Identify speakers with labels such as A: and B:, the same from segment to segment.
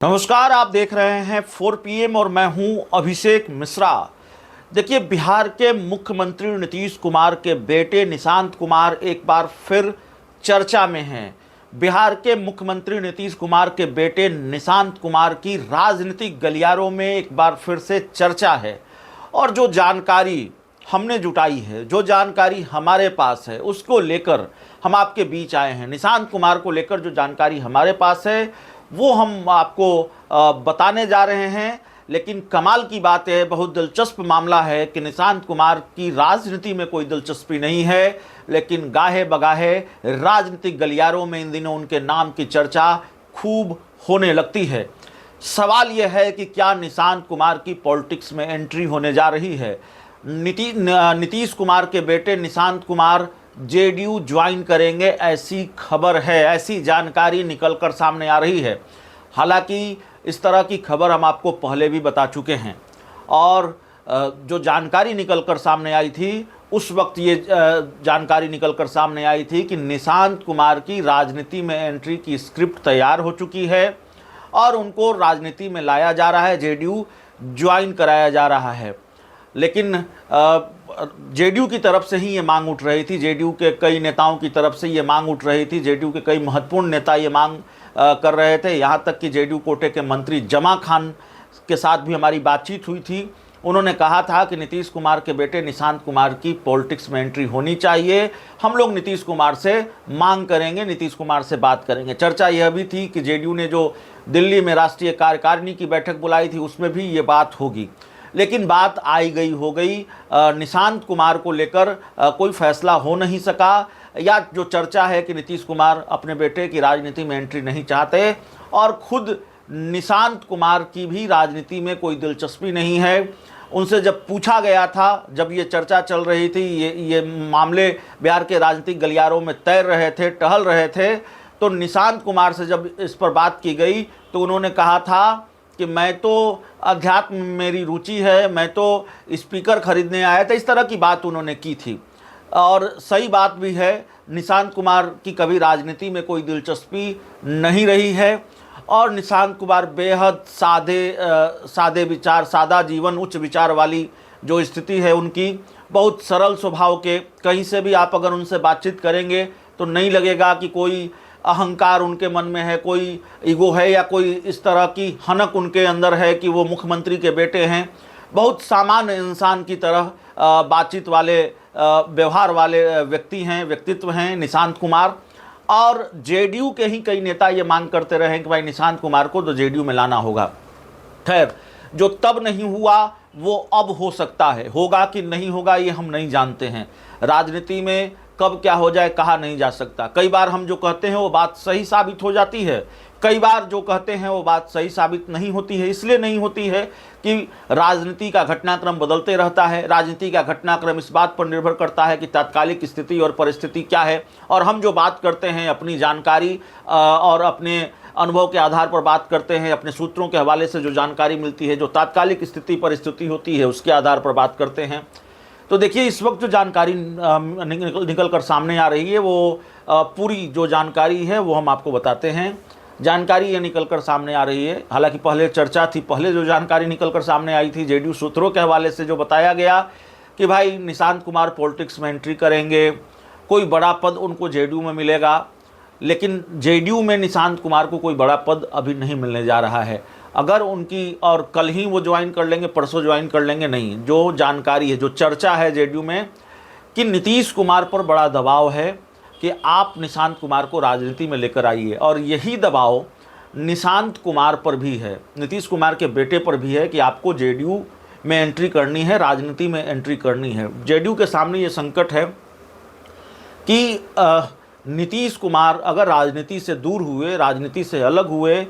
A: नमस्कार, आप देख रहे हैं 4 PM और मैं हूं अभिषेक मिश्रा। देखिए, बिहार के मुख्यमंत्री नीतीश कुमार के बेटे निशांत कुमार एक बार फिर चर्चा में हैं। बिहार के मुख्यमंत्री नीतीश कुमार के बेटे निशांत कुमार की राजनीतिक गलियारों में एक बार फिर से चर्चा है और जो जानकारी हमने जुटाई है, जो जानकारी हमारे पास है, उसको लेकर हम आपके बीच आए हैं। निशांत कुमार को लेकर जो जानकारी हमारे पास है वो हम आपको बताने जा रहे हैं। लेकिन कमाल की बात है, बहुत दिलचस्प मामला है कि निशांत कुमार की राजनीति में कोई दिलचस्पी नहीं है, लेकिन गाहे बगाहे राजनीतिक गलियारों में इन दिनों उनके नाम की चर्चा खूब होने लगती है। सवाल यह है कि क्या निशांत कुमार की पॉलिटिक्स में एंट्री होने जा रही है। नीतीश कुमार के बेटे निशांत कुमार जेडीयू ज्वाइन करेंगे, ऐसी खबर है, ऐसी जानकारी निकलकर सामने आ रही है। हालांकि इस तरह की खबर हम आपको पहले भी बता चुके हैं और जो जानकारी निकलकर सामने आई थी उस वक्त ये जानकारी निकलकर सामने आई थी कि निशांत कुमार की राजनीति में एंट्री की स्क्रिप्ट तैयार हो चुकी है और उनको राजनीति में लाया जा रहा है, जेडीयू ज्वाइन कराया जा रहा है। लेकिन जेडीयू की तरफ से ही ये मांग उठ रही थी, जेडीयू के कई नेताओं की तरफ से ये मांग उठ रही थी, जेडीयू के कई महत्वपूर्ण नेता ये मांग कर रहे थे। यहाँ तक कि जेडीयू कोटे के मंत्री जमा खान के साथ भी हमारी बातचीत हुई थी। उन्होंने कहा था कि नीतीश कुमार के बेटे निशांत कुमार की पॉलिटिक्स में एंट्री होनी चाहिए, हम लोग नीतीश कुमार से मांग करेंगे, नीतीश कुमार से बात करेंगे। चर्चा यह भी थी कि जेडीयू ने जो दिल्ली में राष्ट्रीय कार्यकारिणी की बैठक बुलाई थी उसमें भी ये बात होगी। लेकिन बात आई गई हो गई, निशांत कुमार को लेकर कोई फैसला हो नहीं सका, या जो चर्चा है कि नीतीश कुमार अपने बेटे की राजनीति में एंट्री नहीं चाहते और खुद निशांत कुमार की भी राजनीति में कोई दिलचस्पी नहीं है। उनसे जब पूछा गया था, जब ये चर्चा चल रही थी, ये मामले बिहार के राजनीतिक गलियारों में तैर रहे थे, टहल रहे थे, तो निशांत कुमार से जब इस पर बात की गई तो उन्होंने कहा था कि मैं तो अध्यात्म में मेरी रुचि है, मैं तो स्पीकर खरीदने आया था, इस तरह की बात उन्होंने की थी। और सही बात भी है, निशांत कुमार की कभी राजनीति में कोई दिलचस्पी नहीं रही है और निशांत कुमार बेहद सादे विचार, सादा जीवन, उच्च विचार वाली जो स्थिति है उनकी, बहुत सरल स्वभाव के, कहीं से भी आप अगर उनसे बातचीत करेंगे तो नहीं लगेगा कि कोई अहंकार उनके मन में है, कोई ईगो है या कोई इस तरह की हनक उनके अंदर है कि वो मुख्यमंत्री के बेटे हैं। बहुत सामान्य इंसान की तरह बातचीत वाले, व्यवहार वाले व्यक्ति हैं, व्यक्तित्व हैं निशांत कुमार। और जेडीयू के ही कई नेता ये मांग करते रहे कि भाई निशांत कुमार को तो जेडीयू में लाना होगा। खैर, जो तब नहीं हुआ वो अब हो सकता है, होगा कि नहीं होगा ये हम नहीं जानते हैं। राजनीति में कब क्या हो जाए कहा नहीं जा सकता। कई बार हम जो कहते हैं वो बात सही साबित हो जाती है, कई बार जो कहते हैं वो बात सही साबित नहीं होती है। इसलिए नहीं होती है कि राजनीति का घटनाक्रम बदलते रहता है। राजनीति का घटनाक्रम इस बात पर निर्भर करता है कि तात्कालिक स्थिति और परिस्थिति क्या है, और हम जो बात करते हैं अपनी जानकारी और अपने अनुभव के आधार पर बात करते हैं, अपने सूत्रों के हवाले से जो जानकारी मिलती है, जो तात्कालिक स्थिति परिस्थिति होती है उसके आधार पर बात करते हैं। तो देखिए, इस वक्त जो जानकारी निकल कर सामने आ रही है वो पूरी जो जानकारी है वो हम आपको बताते हैं। जानकारी ये निकल कर सामने आ रही है, हालांकि पहले चर्चा थी, पहले जो जानकारी निकल कर सामने आई थी जेडीयू सूत्रों के हवाले से जो बताया गया कि भाई निशांत कुमार पॉलिटिक्स में एंट्री करेंगे, कोई बड़ा पद उनको जेडीयू में मिलेगा। लेकिन जेडीयू में निशांत कुमार को कोई बड़ा पद अभी नहीं मिलने जा रहा है। अगर उनकी, और कल ही वो ज्वाइन कर लेंगे, परसों ज्वाइन कर लेंगे, नहीं। जो जानकारी है, जो चर्चा है जेडीयू में कि नीतीश कुमार पर बड़ा दबाव है कि आप निशांत कुमार को राजनीति में लेकर आइए, और यही दबाव निशांत कुमार पर भी है, नीतीश कुमार के बेटे पर भी है कि आपको जेडीयू में एंट्री करनी है, राजनीति में एंट्री करनी है। जेडीयू के सामने ये संकट है कि नीतीश कुमार अगर राजनीति से दूर हुए, राजनीति से अलग हुए,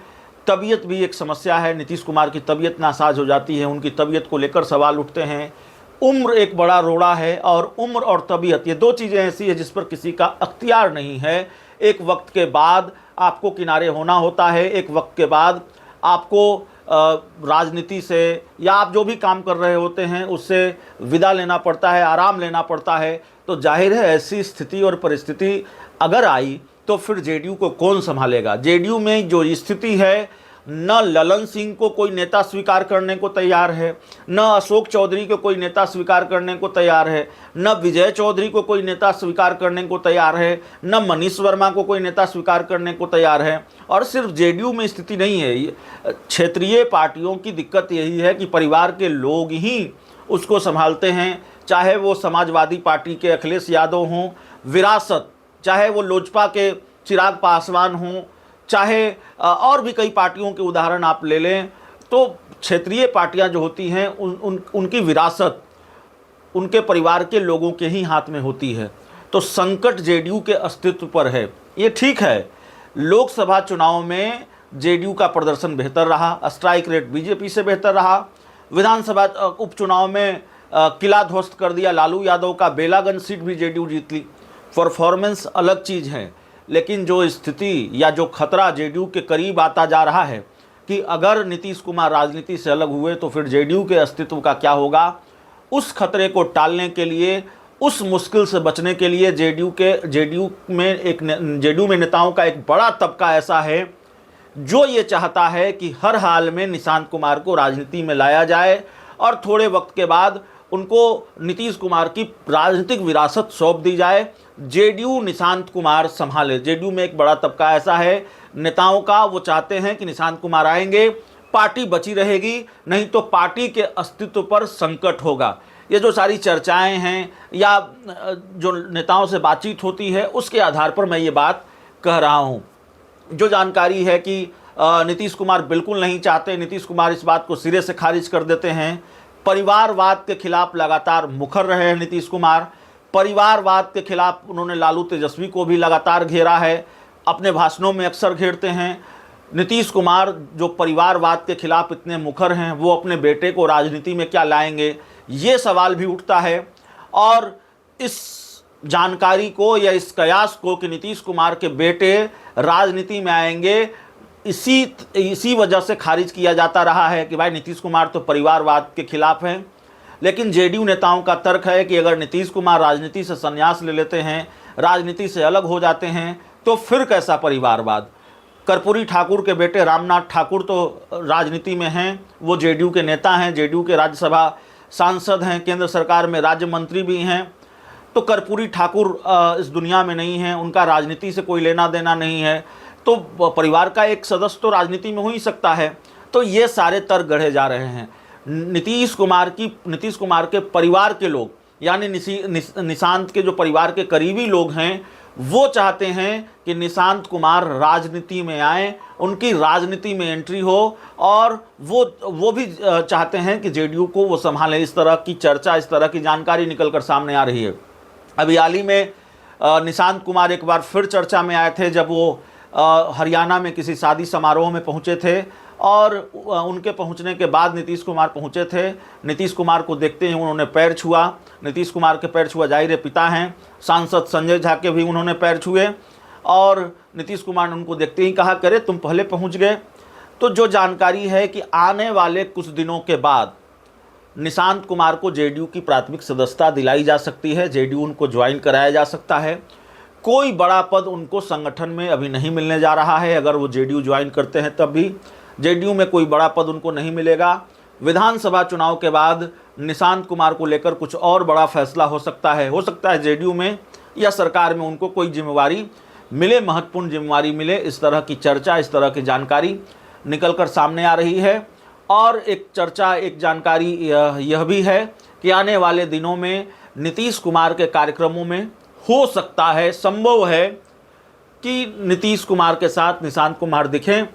A: तबीयत भी एक समस्या है। नीतीश कुमार की तबीयत नासाज हो जाती है, उनकी तबीयत को लेकर सवाल उठते हैं। उम्र एक बड़ा रोड़ा है, और उम्र और तबीयत ये दो चीज़ें ऐसी है जिस पर किसी का अख्तियार नहीं है। एक वक्त के बाद आपको किनारे होना होता है, एक वक्त के बाद आपको राजनीति से या आप जो भी काम कर रहे होते हैं उससे विदा लेना पड़ता है, आराम लेना पड़ता है। तो जाहिर है ऐसी स्थिति और परिस्थिति अगर आई तो फिर जेडीयू को कौन संभालेगा। जेडीयू में जो स्थिति है न ललन सिंह को कोई नेता स्वीकार करने को तैयार है, न अशोक चौधरी को कोई नेता स्वीकार करने को तैयार है, न विजय चौधरी को कोई नेता स्वीकार करने को तैयार है, न मनीष वर्मा को कोई नेता स्वीकार करने को तैयार है। और सिर्फ जेडीयू में स्थिति नहीं है, क्षेत्रीय पार्टियों की दिक्कत यही है कि परिवार के लोग ही उसको संभालते हैं, चाहे वो समाजवादी पार्टी के अखिलेश यादव हों, विरासत, चाहे वो लोजपा के चिराग पासवान हों, चाहे और भी कई पार्टियों के उदाहरण आप ले लें, तो क्षेत्रीय पार्टियां जो होती हैं उनकी विरासत उनके परिवार के लोगों के ही हाथ में होती है। तो संकट जेडीयू के अस्तित्व पर है। ये ठीक है, लोकसभा चुनाव में जेडीयू का प्रदर्शन बेहतर रहा, स्ट्राइक रेट बीजेपी से बेहतर रहा, विधानसभा उपचुनाव में किला ध्वस्त कर दिया लालू यादव का, बेलागंज सीट भी जेडीयू जीत ली। परफॉर्मेंस अलग चीज़ है, लेकिन जो स्थिति या जो खतरा जेडीयू के करीब आता जा रहा है कि अगर नीतीश कुमार राजनीति से अलग हुए तो फिर जेडीयू के अस्तित्व का क्या होगा, उस खतरे को टालने के लिए, उस मुश्किल से बचने के लिए जेडीयू में नेताओं का एक बड़ा तबका ऐसा है जो ये चाहता है कि हर हाल में निशांत कुमार को राजनीति में लाया जाए और थोड़े वक्त के बाद उनको नीतीश कुमार की राजनीतिक विरासत सौंप दी जाए, जेडीयू निशांत कुमार संभाले। जेडीयू में एक बड़ा तबका ऐसा है नेताओं का, वो चाहते हैं कि निशांत कुमार आएंगे, पार्टी बची रहेगी, नहीं तो पार्टी के अस्तित्व पर संकट होगा। ये जो सारी चर्चाएं हैं या जो नेताओं से बातचीत होती है उसके आधार पर मैं ये बात कह रहा हूँ। जो जानकारी है कि नीतीश कुमार बिल्कुल नहीं चाहते, नीतीश कुमार इस बात को सिरे से खारिज कर देते हैं। परिवारवाद के खिलाफ लगातार मुखर रहे हैं नीतीश कुमार, परिवारवाद के खिलाफ उन्होंने लालू तेजस्वी को भी लगातार घेरा है, अपने भाषणों में अक्सर घेरते हैं। नीतीश कुमार जो परिवारवाद के खिलाफ इतने मुखर हैं, वो अपने बेटे को राजनीति में क्या लाएंगे, ये सवाल भी उठता है। और इस जानकारी को या इस कयास को कि नीतीश कुमार के बेटे राजनीति में आएंगे, इसी वजह से खारिज किया जाता रहा है कि भाई नीतीश कुमार तो परिवारवाद के खिलाफ हैं। लेकिन जेडीयू नेताओं का तर्क है कि अगर नीतीश कुमार राजनीति से संन्यास ले लेते हैं, राजनीति से अलग हो जाते हैं, तो फिर कैसा परिवारवाद। कर्पूरी ठाकुर के बेटे रामनाथ ठाकुर तो राजनीति में हैं, वो जेडीयू के नेता हैं, जेडीयू के राज्यसभा सांसद हैं, केंद्र सरकार में राज्य मंत्री भी हैं। तो कर्पूरी ठाकुर इस दुनिया में नहीं हैं, उनका राजनीति से कोई लेना देना नहीं है, तो परिवार का एक सदस्य तो राजनीति में हो ही सकता है। तो ये सारे तर्क गढ़े जा रहे हैं। नीतीश कुमार के परिवार के लोग यानी निशांत के जो परिवार के करीबी लोग हैं, वो चाहते हैं कि निशांत कुमार राजनीति में आए, उनकी राजनीति में एंट्री हो, और वो भी चाहते हैं कि जेडीयू को वो संभालें। इस तरह की चर्चा, इस तरह की जानकारी निकल कर सामने आ रही है। अभी हाल ही में निशांत कुमार एक बार फिर चर्चा में आए थे जब वो हरियाणा में किसी शादी समारोह में पहुंचे थे, और उनके पहुंचने के बाद नीतीश कुमार पहुंचे थे। नीतीश कुमार को देखते ही उन्होंने पैर छुआ, नीतीश कुमार के पैर छुआ, जाहिर है पिता हैं, सांसद संजय झा के भी उन्होंने पैर छुए, और नीतीश कुमार ने उनको देखते ही कहा करे तुम पहले पहुंच गए। तो जो जानकारी है कि आने वाले कुछ दिनों के बाद निशांत कुमार को जेडीयू की प्राथमिक सदस्यता दिलाई जा सकती है, जेडीयू उनको ज्वाइन कराया जा सकता है। कोई बड़ा पद उनको संगठन में अभी नहीं मिलने जा रहा है, अगर वो जेडीयू ज्वाइन करते हैं तब भी जेडीयू में कोई बड़ा पद उनको नहीं मिलेगा। विधानसभा चुनाव के बाद निशांत कुमार को लेकर कुछ और बड़ा फैसला हो सकता है जेडीयू में या सरकार में उनको कोई जिम्मेवारी मिले, महत्वपूर्ण जिम्मेवारी मिले। इस तरह की चर्चा, इस तरह की जानकारी निकल कर सामने आ रही है। और एक जानकारी यह भी है कि आने वाले दिनों में नीतीश कुमार के कार्यक्रमों में हो सकता है, संभव है कि नीतीश कुमार के साथ निशांत कुमार दिखें।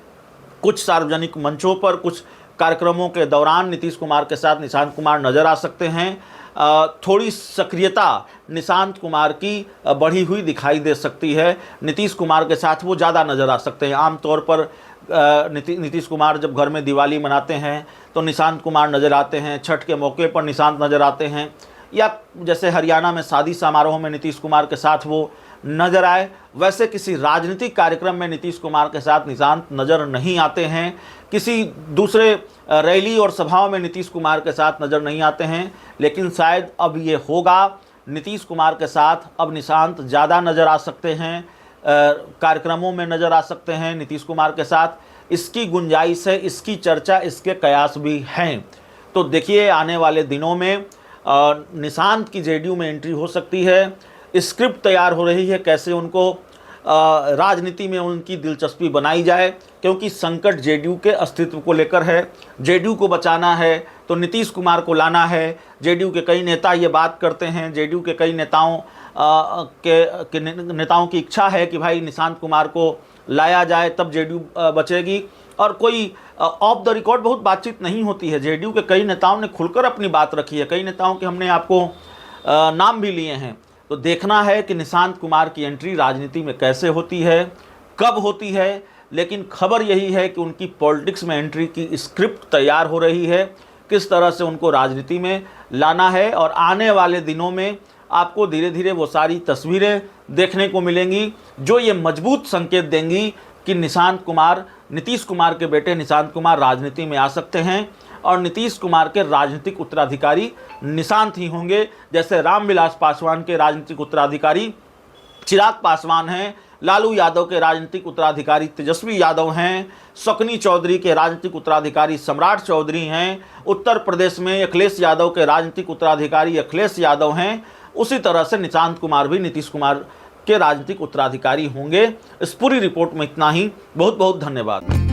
A: कुछ सार्वजनिक मंचों पर, कुछ कार्यक्रमों के दौरान नीतीश कुमार के साथ निशांत कुमार नज़र आ सकते हैं। थोड़ी सक्रियता निशांत कुमार की बढ़ी हुई दिखाई दे सकती है, नीतीश कुमार के साथ वो ज़्यादा नज़र आ सकते हैं। आमतौर पर नीतीश कुमार जब घर में दिवाली मनाते हैं तो निशांत कुमार नज़र आते हैं, छठ के मौके पर निशांत नज़र आते हैं, या जैसे हरियाणा में शादी समारोह में नीतीश कुमार के साथ वो नज़र आए, वैसे किसी राजनीतिक कार्यक्रम में नीतीश कुमार के साथ निशांत नज़र नहीं आते हैं। किसी दूसरे रैली और सभाओं में नीतीश कुमार के साथ नज़र नहीं आते हैं। लेकिन शायद अब ये होगा, नीतीश कुमार के साथ अब निशांत ज़्यादा नज़र आ सकते हैं, कार्यक्रमों में नज़र आ सकते हैं नीतीश कुमार के साथ। इसकी गुंजाइश है, इसकी चर्चा, इसके कयास भी हैं। तो देखिए आने वाले दिनों में निशांत की जेडीयू में एंट्री हो सकती है। स्क्रिप्ट तैयार हो रही है कैसे उनको राजनीति में उनकी दिलचस्पी बनाई जाए, क्योंकि संकट जेडीयू के अस्तित्व को लेकर है। जेडीयू को बचाना है तो नीतीश कुमार को लाना है। जेडीयू के कई नेता ये बात करते हैं, जेडीयू के कई नेताओं की इच्छा है कि भाई निशांत कुमार को लाया जाए तब जेडीयू बचेगी। और कोई ऑफ द रिकॉर्ड बहुत बातचीत नहीं होती है। जेडीयू के कई नेताओं ने खुलकर अपनी बात रखी है, कई नेताओं के हमने आपको नाम भी लिए हैं। तो देखना है कि निशांत कुमार की एंट्री राजनीति में कैसे होती है, कब होती है। लेकिन खबर यही है कि उनकी पॉलिटिक्स में एंट्री की स्क्रिप्ट तैयार हो रही है, किस तरह से उनको राजनीति में लाना है। और आने वाले दिनों में आपको धीरे धीरे वो सारी तस्वीरें देखने को मिलेंगी जो ये मजबूत संकेत देंगी कि नीतीश कुमार के बेटे निशांत कुमार राजनीति में आ सकते हैं और नीतीश कुमार के राजनीतिक उत्तराधिकारी निशांत ही होंगे। जैसे रामविलास पासवान के राजनीतिक उत्तराधिकारी चिराग पासवान हैं, लालू यादव के राजनीतिक उत्तराधिकारी तेजस्वी यादव हैं, शकुनी चौधरी के राजनीतिक उत्तराधिकारी सम्राट चौधरी हैं, उत्तर प्रदेश में अखिलेश यादव के राजनीतिक उत्तराधिकारी अखिलेश यादव हैं। उसी तरह से निशांत कुमार भी नीतीश कुमार के राजनीतिक उत्तराधिकारी होंगे। इस पूरी रिपोर्ट में इतना ही। बहुत बहुत धन्यवाद।